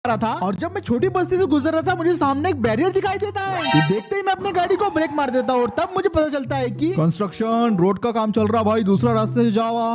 रहा था और जब मैं छोटी बस्ती से गुजर रहा था मुझे सामने एक बैरियर दिखाई देता है। ये देखते ही मैं अपने गाड़ी को ब्रेक मार देता हूँ और तब मुझे पता चलता है कि कंस्ट्रक्शन रोड का काम चल रहा भाई, दूसरा रास्ते से जावा।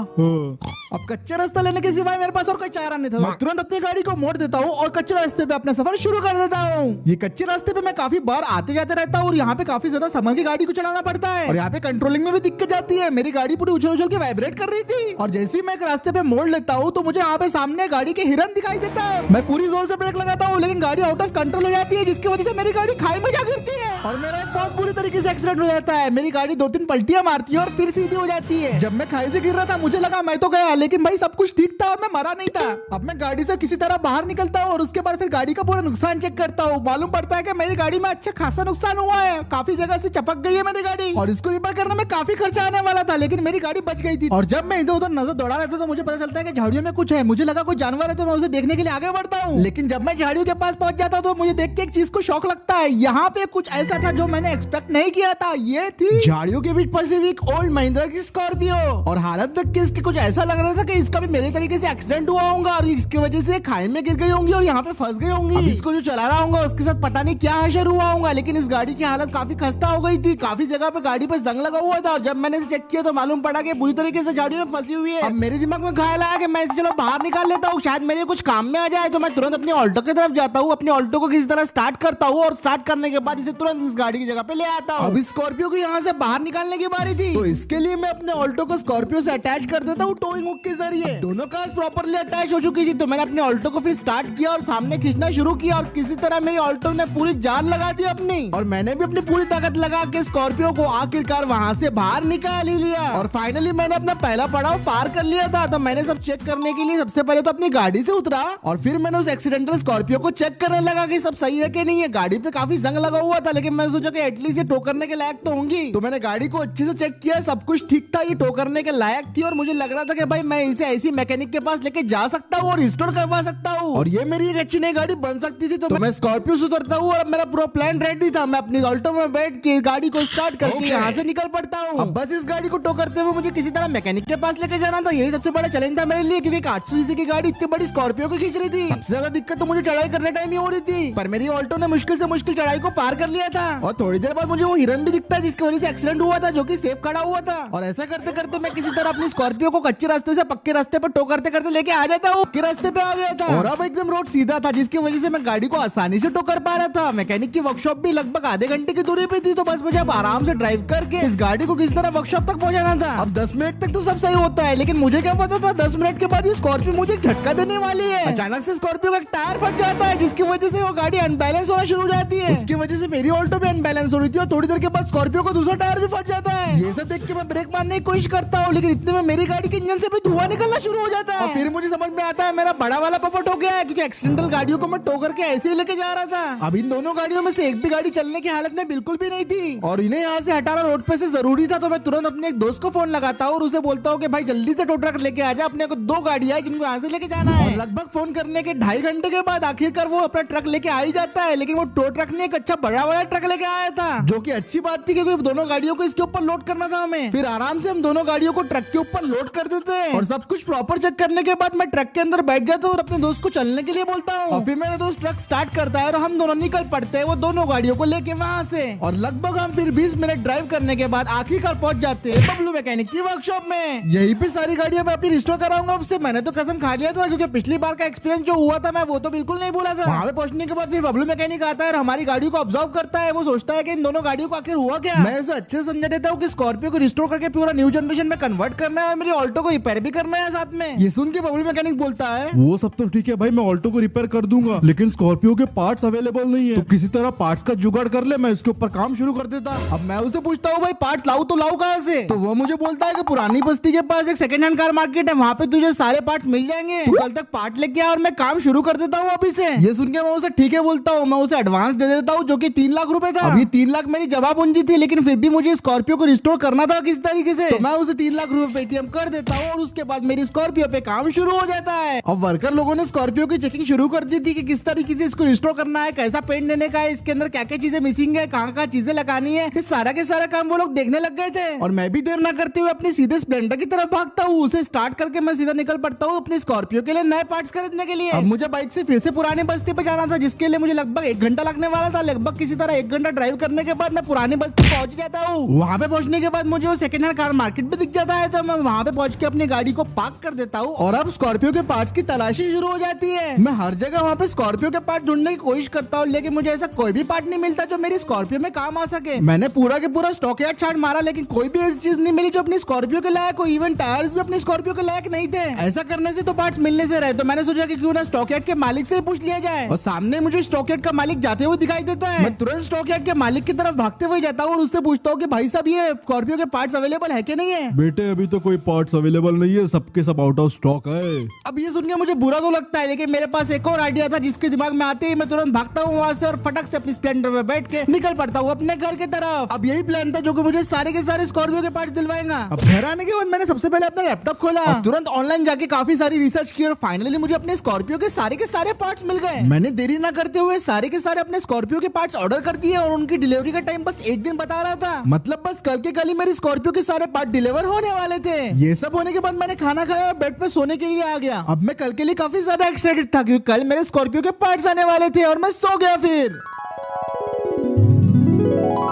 अब कच्चे रास्ता लेने के सिवाय मेरे पास और कोई चारा नहीं था। मैं तुरंत अपनी गाड़ी को मोड़ देता हूँ और कच्चे रास्ते पे अपना सफर शुरू कर देता हूँ। ये कच्चे रास्ते पे मैं काफी बार आते जाते रहता हूँ और यहाँ पे काफी ज्यादा संभल के गाड़ी को चलाना पड़ता है और यहाँ पे कंट्रोलिंग में भी दिक्कत जाती है। मेरी गाड़ी पूरी उछल उछल के वाइब्रेट कर रही थी और जैसे ही मैं एक रास्ते पे मोड़ लेता हूँ तो मुझे यहाँ पे सामने गाड़ी के हिरन दिखाई देता है। मैं पूरी जोर से ब्रेक लगाता हूँ लेकिन गाड़ी आउट ऑफ कंट्रोल हो जाती है जिसकी वजह से मेरी गाड़ी खाई में जा गिरती है और मेरा एक बहुत बुरी तरीके से एक्सीडेंट हो जाता है। मेरी गाड़ी 2-3 पलटियां मारती है और फिर सीधी हो जाती है। जब मैं खाई से गिर रहा था मुझे लगा मैं तो गया, लेकिन भाई सब कुछ ठीक था और मैं मरा नहीं था। अब मैं गाड़ी से किसी तरह बाहर निकलता हूँ और उसके बाद फिर गाड़ी का पूरा नुकसान चेक करता हूँ। मालूम पड़ता है कि मेरी गाड़ी में अच्छा खासा नुकसान हुआ है, काफी जगह से चपक गई है मेरी गाड़ी और इसको रिपेयर करने में काफी खर्चा आने वाला था, लेकिन मेरी गाड़ी बच गई थी। और जब मैं इधर उधर नजर दौड़ा रहा था तो मुझे पता चलता है कि झाड़ियों में कुछ है। मुझे लगा कोई जानवर है तो मैं उसे देखने के लिए आगे बढ़ता हूँ, लेकिन जब मैं झाड़ियों के पास पहुंच जाता हूँ तो मुझे देख के एक चीज को शौक लगता है। यहाँ पे कुछ ऐसा था जो मैंने एक्सपेक्ट नहीं किया था। ये थी झाड़ियों के बीच फंसी हुई एक ओल्ड महिंद्रा की स्कॉर्पियो और हालत देख के इसकी कुछ ऐसा लग रहा था कि इसका भी मेरे तरीके से एक्सीडेंट हुआ होगा और इसकी वजह से खाई में गिर गई होंगी और यहाँ पे फंस गई होंगी। अब इसको जो चला रहा होगा उसके साथ पता नहीं क्या हशर हुआ होगा, लेकिन इस गाड़ी की हालत काफी खस्ता हो गई थी। काफी जगह पे गाड़ी पे जंग लगा हुआ था और जब मैंने इसे चेक किया तो मालूम पड़ा कि बुरी तरीके से झाड़ियों में फंसी हुई है। अब मेरे दिमाग में ख्याल आया कि मैं इसे चलो बाहर निकाल लेता हूँ, शायद मेरे कुछ काम में आ जाए। तो मैं तुरंत अपनी ऑल्टो की तरफ जाता हूँ, अपनी ऑल्टो को किसी तरह स्टार्ट करता हूँ और स्टार्ट करने के बाद इसे तुरंत इस गाड़ी की जगह पे ले आता हूँ। अब इस स्कॉर्पियो को यहाँ से बाहर निकालने की बारी थी, तो इसके लिए मैं अपने ऑल्टो को स्कॉर्पियो से अटैच कर देता हूँ टोइंग हुक के जरिए। दोनों कार्स प्रॉपर्ली अटैच हो चुकी थी तो मैंने अपने ऑल्टो को फिर स्टार्ट किया और सामने खींचना शुरू किया और किसी तरह मेरी ऑल्टो ने पूरी जान लगा दी अपनी और मैंने भी अपनी पूरी ताकत लगा के स्कॉर्पियो को आखिरकार वहाँ से बाहर निकाल ही लिया और फाइनली मैंने अपना पहला पड़ाव पार कर लिया था। तो मैंने सब चेक करने के लिए सबसे पहले तो अपनी गाड़ी से उतरा और फिर मैंने उस एक्सीडेंटल स्कॉर्पियो को चेक करने लगा कि सब सही है कि नहीं है। गाड़ी पे काफी जंग लगा हुआ था लेकिन मैंने सोचा कि एटलीस्ट ये टो करने के लायक तो होंगी, तो मैंने गाड़ी को अच्छे से चेक किया, सब कुछ ठीक था, ये टो करने के लायक थी और मुझे लग रहा था कि भाई मैं इसे ऐसी मैकेनिक के पास लेके जा सकता हूँ और रिस्टोर करवा सकता हूँ और ये मेरी एक अच्छी नई गाड़ी बन सकती थी। तो मैं स्कॉर्पियो से उतरता हूँ और मेरा पूरा प्लान रेडी था। मैं अपनी ऑल्टो में बैठ के गाड़ी को स्टार्ट करके यहाँ से निकल पड़ता हूँ। अब बस इस गाड़ी को टो करते हुए मुझे किसी तरह मैकेनिक के पास लेके जाना था, यही सबसे बड़ा चैलेंज था मेरे लिए, क्योंकि 800 सीसी की गाड़ी इतनी बड़ी स्कॉर्पियो को खींच रही थी। सबसे ज्यादा दिक्कत तो मुझे चढ़ाई करने टाइम ही हो रही थी, पर मेरी ऑल्टो ने मुश्किल से मुश्किल चढ़ाई को पार कर लिया था और थोड़ी देर बाद मुझे वो हिरन भी दिखता है जिसकी वजह से एक्सीडेंट हुआ था, जो कि सेफ खड़ा हुआ था। और ऐसा करते करते मैं किसी तरह अपनी स्कॉर्पियो को कच्चे रास्ते से पक्के रास्ते पर टो करते करते लेके आ जाता हूँ। पक्के रास्ते पे आ गया था और अब एकदम रोड सीधा था जिसकी वजह से मैं गाड़ी को आसानी से टो कर पा रहा था। मैकेनिक की वर्कशॉप भी लगभग आधे घंटे की दूरी पे थी, तो बस मुझे अब आराम से ड्राइव करके इस गाड़ी को किसी तरह वर्कशॉप तक पहुंचाना था। अब 10 मिनट तक तो सब सही होता है, लेकिन मुझे क्या पता था 10 मिनट के बाद ये स्कॉर्पियो मुझे झटका देने वाली है। अचानक से स्कॉर्पियो का टायर फट जाता है जिसकी वजह से वो गाड़ी अनबैलेंस होना शुरू हो जाती है। उसकी वजह से मेरी ऑल्टो भी अनबैलेंस हो रही थी और थोड़ी देर के बाद स्कॉर्पियो को दूसरा टायर भी फट जाता है। ये सब देख के मैं ब्रेक मारने की कोशिश करता हूँ, लेकिन इतने में मेरी गाड़ी के इंजन से भी धुआं निकलना शुरू हो जाता है और फिर मुझे समझ में आता है मेरा बड़ा वाला पपट हो गया है, क्योंकि एक्सीडेंटल गाड़ियों को मैं टो करके ऐसे ही लेके जा रहा था। अब इन दोनों गाड़ियों में से एक भी गाड़ी चलने की हालत में बिल्कुल भी नहीं थी और इन्हें यहाँ से हटाना रोड पे से जरूरी था। तो मैं तुरंत अपने एक दोस्त को फोन लगाता हूँ और उसे बोलता हूँ कि भाई जल्दी से टो ट्रक लेके आ जा, अपने को 2 गाड़ियां है जिनको यहाँ से लेके जाना है। और लगभग फोन करने के 2.5 घंटे के बाद आखिरकार वो अपना ट्रक लेके आ ही जाता है, लेकिन वो टो ट्रक ने एक अच्छा बड़ा वाला ट्रक लेके आया था, जो कि अच्छी बात थी क्योंकि दोनों गाड़ियों को इसके ऊपर लोड करना था हमें। फिर आराम से हम दोनों गाड़ियों को ट्रक के ऊपर लोड कर देते हैं और सब कुछ प्रॉपर चेक करने के बाद मैं ट्रक के अंदर बैठ जाता हूँ और अपने दोस्त को चलने के लिए बोलता हूँ और फिर मेरा दोस्त ट्रक स्टार्ट करता है और हम दोनों निकल पड़ते हैं वो दोनों गाड़ियों को लेके वहाँ से। और लगभग हम फिर 20 मिनट ड्राइव करने के बाद आखिरकार पहुंच जाते हैं बबलू मैकेनिक की वर्कशॉप में। यही पे सारी गाड़ियां मैं अपनी रिस्टोर कराऊंगा। उससे मैंने तो कसम खा लिया था, क्योंकि पिछली बार का एक्सपीरियंस जो हुआ था मैं वो तो बिल्कुल नहीं भूला था। वहाँ पे पहुंचने के बाद फिर बबलू मैकेनिक आता है और हमारी गाड़ी को ऑब्जर्व करता है। वो सोचता है कि इन दोनों गाड़ियों को आखिर हुआ क्या। मैं उसे अच्छे से समझा देता हूँ कि स्कॉर्पियो को रिस्टोर करके पूरा न्यू जनरेशन में कन्वर्ट करना है और मेरी ऑल्टो को रिपेयर भी करना है साथ में। ये सुन के बबलू मैकेनिक बोलता है वो सब तो ठीक है भाई, मैं ऑल्टो को रिपेयर कर दूंगा, लेकिन स्कॉर्पियो के पार्ट्स अवेलेबल नहीं है, तो किसी तरह पार्ट्स का जुगाड़ कर ले, मैं इसके ऊपर काम शुरू कर देता। अब मैं उसे पूछता हूँ भाई पार्ट्स लाऊं तो लाऊं कहाँ से, तो वो मुझे बोलता है कि पुरानी बस्ती के पास एक सेकंड हैंड कार मार्केट है, वहाँ पे तुझे सारे पार्ट्स मिल जाएंगे, तू कल तक पार्ट लेके आ और मैं काम शुरू कर देता हूँ अभी से। ये सुन के मैं उसे ठीक है बोलता हूँ। मैं उसे एडवांस दे देता हूँ जो कि 3 लाख रुपए था। अभी 3 लाख मेरी जमा पूंजी थी, लेकिन फिर भी मुझे स्कॉर्पियो को रिस्टोर करना था किसी तरीके से, तो मैं उसे 3 लाख रुपए पेटीएम कर देता हूँ और उस उसके बाद मेरी स्कॉर्पियो पे काम शुरू हो जाता है। अब वर्कर लोगों ने स्कॉर्पियो की चेकिंग शुरू कर दी थी कि किस तरीके से इसको रिस्टोर करना है, कैसा पेंट देने का है, इसके अंदर क्या क्या चीजें मिसिंग है, कहाँ चीजें लगानी है, सारा के सारा काम वो लोग देखने लग गए थे। और मैं भी देर ना करते हुए अपने सीधे स्प्लेंडर की तरफ भागता हूँ। उसे स्टार्ट करके मैं सीधा निकल पड़ता हूँ अपनी स्कॉर्पियो के लिए नए पार्ट्स खरीदने के लिए। अब मुझे बाइक से फिर से पुरानी बस्ती पे जाना था, जिसके लिए मुझे लगभग 1 घंटा लगने वाला था। लगभग किसी तरह 1 घंटा ड्राइव करने के बाद मैं पुरानी बस्ती पहुंच जाता हूँ। वहाँ पे पहुंचने के बाद मुझे वो सेकंड हैंड कार मार्केट में दिख जाता है, तो मैं वहाँ पे पहुंच के अपनी गाड़ी को पार्क कर देता हूँ और अब स्कॉर्पियो के पार्ट्स की तलाशी शुरू हो जाती है। मैं हर जगह वहाँ पे स्कॉर्पियो के पार्ट ढूंढने की कोशिश करता हूँ, लेकिन मुझे ऐसा कोई भी पार्ट नहीं मिलता जो मेरी स्कॉर्पियो में काम आ सके। मैंने पूरा के पूरा स्टॉक यार्ड छाट मारा, लेकिन कोई भी ऐसी चीज नहीं मिली जो अपनी स्कॉर्पियो के लायक हो। इवन टायर्स भी अपनी स्कॉर्पियो के लायक नहीं थे। ऐसा करने से तो पार्ट्स मिलने से रहे, तो मैंने सोचा कि क्यों ना स्टॉक यार्ड के मालिक से ही पूछ लिया जाए। और सामने मुझे स्टॉक यार्ड का मालिक जाते हुए दिखाई देता है। मैं तुरंत स्टॉक यार्ड के मालिक की तरफ भागते हुए जाता हूँ और उससे पूछता हूँ कि भाई साहब ये स्कॉर्पियो के पार्ट्स अवेलेबल है कि नहीं है। बेटे अभी तो कोई पार्ट्स अवेलेबल नहीं है, सबके सब आउट ऑफ स्टॉक है। अब ये सुन के मुझे बुरा तो लगता है, लेकिन मेरे पास एक और आइडिया था जिसके दिमाग में आते ही मैं तुरंत भागता हूँ वहाँ से और फटक से अपनी स्प्लेंडर में बैठ के निकल पड़ता हूँ अपने घर की तरफ। अब यही प्लान था जो कि मुझे सारे के सारे स्कॉर्पियो के पार्ट्स दिलवाएगा। अब घर आने के बाद मैंने सबसे पहले अपना लैपटॉप खोला और तुरंत ऑनलाइन जाके काफी सारी रिसर्च की और फाइनली मुझे अपने स्कॉर्पियो के सारे पार्ट्स मिल गए। मैंने देरी ना करते हुए सारे के सारे अपने स्कॉर्पियो के पार्ट्स ऑर्डर कर दिए और उनकी डिलीवरी का टाइम बस 1 दिन बता रहा था। मतलब बस कल के कल ही मेरी स्कॉर्पियो के सारे पार्ट डिलीवर होने वाले थे। ये सब होने के बाद मैंने खाना खाया और बेड पे सोने के लिए आ गया। अब मैं कल के लिए काफी ज्यादा एक्साइटेड था क्योंकि कल मेरे स्कॉर्पियो के पार्ट्स आने वाले थे और मैं सो गया। फिर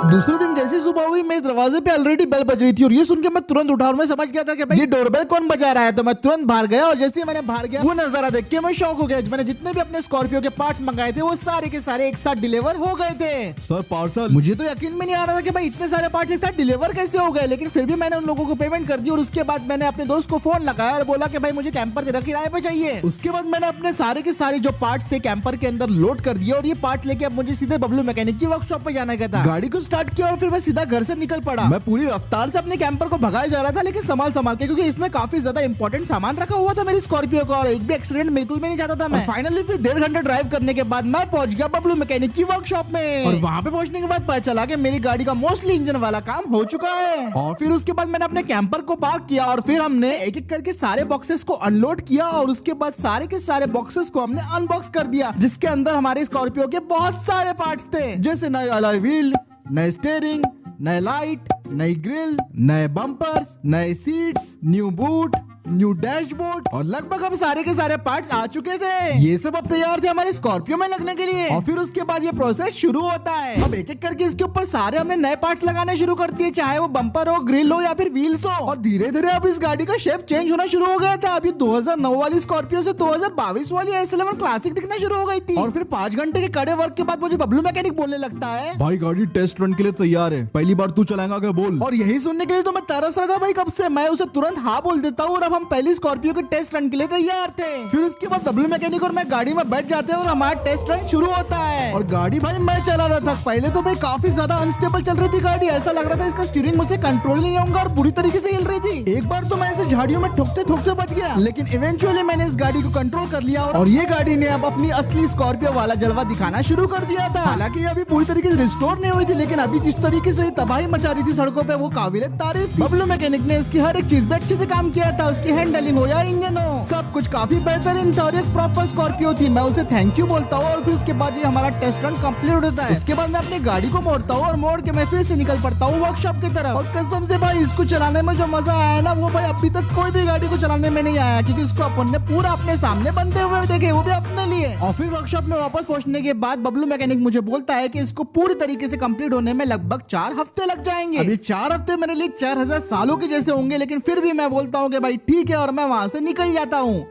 दूसरे दिन जैसे सुबह हुई मेरे दरवाजे पे ऑलरेडी बेल बज रही थी और ये सुन के मैं तुरंत उठा और मैं समझ गया था कि भाई ये डोरबेल कौन बजा रहा है। तो मैं तुरंत बाहर गया और जैसे ही मैंने बाहर गया वो नजारा देख के मैं शॉक हो गया। मैंने जितने भी अपने स्कॉर्पियो के पार्ट्स मंगाए थे वो सारे के सारे एक साथ डिलीवर हो गए थे। सर पार्सल मुझे तो यकीन में नहीं आ रहा था कि भाई इतने सारे पार्ट्स एक साथ डिलीवर कैसे हो गए, लेकिन फिर भी मैंने उन लोगों को पेमेंट कर दी और उसके बाद मैंने अपने दोस्त को फोन लगाया और बोला कि भाई मुझे कैंपर तेरा किराए पे चाहिए। उसके बाद मैंने अपने सारे के सारे जो पार्ट्स थे कैंपर के अंदर लोड कर दिया और ये पार्ट लेके अब मुझे सीधे बबलू मैकेनिक की वर्कशॉप पे जाना था। गाड़ी को स्टार्ट किया और फिर मैं सीधा घर से निकल पड़ा। मैं पूरी रफ्तार से अपने कैंपर को भगाया जा रहा था, लेकिन संभाल के क्योंकि इसमें काफी ज्यादा इंपॉर्टेंट सामान रखा हुआ था मेरी स्कॉर्पियो का और एक भी एक्सीडेंट बिल्कुल भी नहीं चाहता था मैं। फाइनली फिर 1.5 घंटे ड्राइव करने के बाद मैं पहुंच गया बबलू मैकेनिक की वर्कशॉप में और वहां पे पहुंचने के बाद पता चला कि मेरी गाड़ी का मोस्टली इंजन वाला काम हो चुका है। और फिर उसके बाद मैंने अपने कैंपर को पार्क किया और फिर हमने एक एक करके सारे बॉक्सेस को अनलोड किया और उसके बाद सारे के सारे बॉक्सेस को हमने अनबॉक्स कर दिया, जिसके अंदर हमारे स्कॉर्पियो के बहुत सारे पार्ट्स थे, जैसे नए अलॉय व्हील, नए स्टीयरिंग, नए लाइट, नई ग्रिल, नए बम्पर्स, नए seats, new boot, new dashboard और लगभग अब सारे के सारे पार्ट्स आ चुके थे। ये सब अब तैयार थे हमारे स्कॉर्पियो में लगने के लिए और फिर उसके बाद ये प्रोसेस शुरू होता है। अब एक एक करके इसके ऊपर सारे हमने नए पार्ट्स लगाने शुरू कर दिए, चाहे वो बम्पर हो, ग्रिल हो या फिर व्हील्स हो। और धीरे धीरे अब इस गाड़ी का शेप चेंज होना शुरू हो गया था। अभी 2009 वाली स्कॉर्पियो से 2022 वाली S11 क्लासिक दिखना शुरू हो गई थी। और फिर 5 घंटे के कड़े वर्क के बाद मुझे बबलू मैकेनिक बोलने लगता है, भाई गाड़ी टेस्ट रन के लिए तैयार है, पहली बार तू चलाएगा क्या बोल। और यही सुनने के लिए तो मैं तरस रहा था भाई कब से। मैं उसे तुरंत हाँ बोल देता हूँ और अब हम पहली स्कॉर्पियो के टेस्ट रन के लिए तैयार थे। फिर उसके बाद बबलू मैकेनिक और मैं गाड़ी में बैठ जाते हैं और हमारा टेस्ट रन शुरू होता है। और गाड़ी भाई मैं चला रहा था। पहले तो भाई काफी ज्यादा अनस्टेबल चल रही थी गाड़ी, ऐसा लग रहा था इसका स्टीयरिंग मुझसे कंट्रोल नहीं होगा और बुरी तरीके से हिल रही थी। एक बार तो मैं ऐसे झाड़ियों में ठोकते ठोकते बच गया, लेकिन इवेंचुअली मैंने इस गाड़ी को कंट्रोल कर लिया और ये गाड़ी ने अब अपनी असली स्कॉर्पियो वाला जलवा दिखाना शुरू कर दिया था। हालांकि अभी पूरी तरीके से रिस्टोर नहीं हुई थी, लेकिन अभी जिस तरीके से तबाही मचा रही थी सड़कों पे वो काबिल तारीफ थी। बबलू मैकेनिक ने इसकी हर एक चीज पे अच्छे से काम किया था, उसकी हैंडलिंग हो या इंजन हो, सब कुछ काफी बेहतरीन था और एक प्रॉपर स्कॉर्पियो थी। मैं उसे थैंक यू बोलता हूँ और फिर उसके बाद ये हमारा टेस्ट रन कंप्लीट होता है। उसके बाद मैं अपनी गाड़ी को मोड़ता हूँ और मोड़ के मैं फिर से निकल पड़ता हूँ वर्कशॉप की तरफ। और कसम से भाई इसको चलाने में जो मजा आया ना वो भाई अभी तक कोई भी गाड़ी को चलाने में नहीं आया, क्योंकि इसको अपन ने पूरा अपने सामने बनते हुए देखे, वो भी अपने लिए। और फिर वर्कशॉप में वापस पहुंचने के बाद बबलू मैकेनिक मुझे बोलता है कि इसको पूरी तरीके से कंप्लीट होने में लगभग 4 हफ्ते लग जाएंगे। अभी 4 हफ्ते मेरे लिए 4000 सालों के जैसे होंगे, लेकिन फिर भी मैं बोलता हूँ कि भाई ठीक है और मैं वहां से निकल जाता हूँ।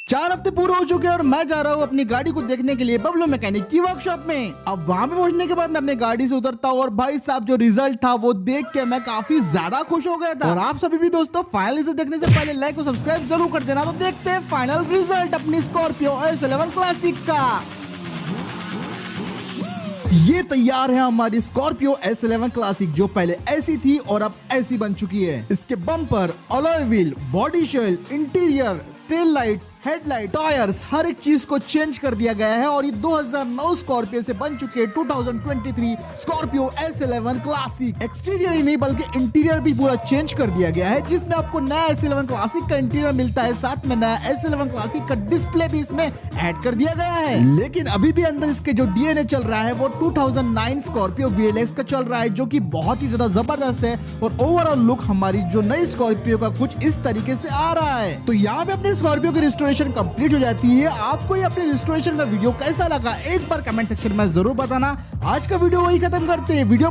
4 हफ्ते पूरे हो चुके हैं और मैं जा रहा हूँ अपनी गाड़ी को देखने के लिए बबलू मैकेनिक की वर्कशॉप में। अब वहां पे पहुंचने के बाद मैं अपनी गाड़ी से उतरता हूँ और भाई साहब जो रिजल्ट था वो देख के मैं काफी ज्यादा खुश हो गया था। और आप सभी भी दोस्तों फाइनल से देखने से पहले लाइक और सब्सक्राइब जरूर कर देना। तो देखते हैं फाइनल रिजल्ट अपनी स्कॉर्पियो S11 क्लासिक का। ये तैयार है हमारी स्कॉर्पियो S11 क्लासिक, जो पहले ऐसी थी और अब ऐसी बन चुकी है। इसके bumper, alloy wheel, body shell, interior, tail lights, headlight, tyres, हर एक चीज को चेंज कर दिया गया है और ये 2009 स्कॉर्पियो से बन चुके 2023 स्कॉर्पियो S11 क्लासिक। एक्सटीरियर ही नहीं बल्कि इंटीरियर भी पूरा चेंज कर दिया गया है, जिसमें आपको नया S11 क्लासिक का इंटीरियर मिलता है, साथ में नया S11 क्लासिक का डिस्प्ले भी इसमें ऐड कर दिया गया है। लेकिन अभी भी अंदर इसके जो डीएनए चल रहा है वो 2009 स्कॉर्पियो VLX का चल रहा है, जो कि बहुत ही ज्यादा जबरदस्त है और ओवरऑल लुक हमारी जो नई स्कॉर्पियो का कुछ इस तरीके से आ रहा है। तो यहाँ पे अपनी स्कॉर्पियो की रिस्टोरेशन कंप्लीट हो जाती है। आपको ये अपने रिस्टोरेशन का वीडियो कैसा लगा एक बार कमेंट सेक्शन में जरूर बताना। आज का वीडियो वही खत्म करते हैं। वीडियो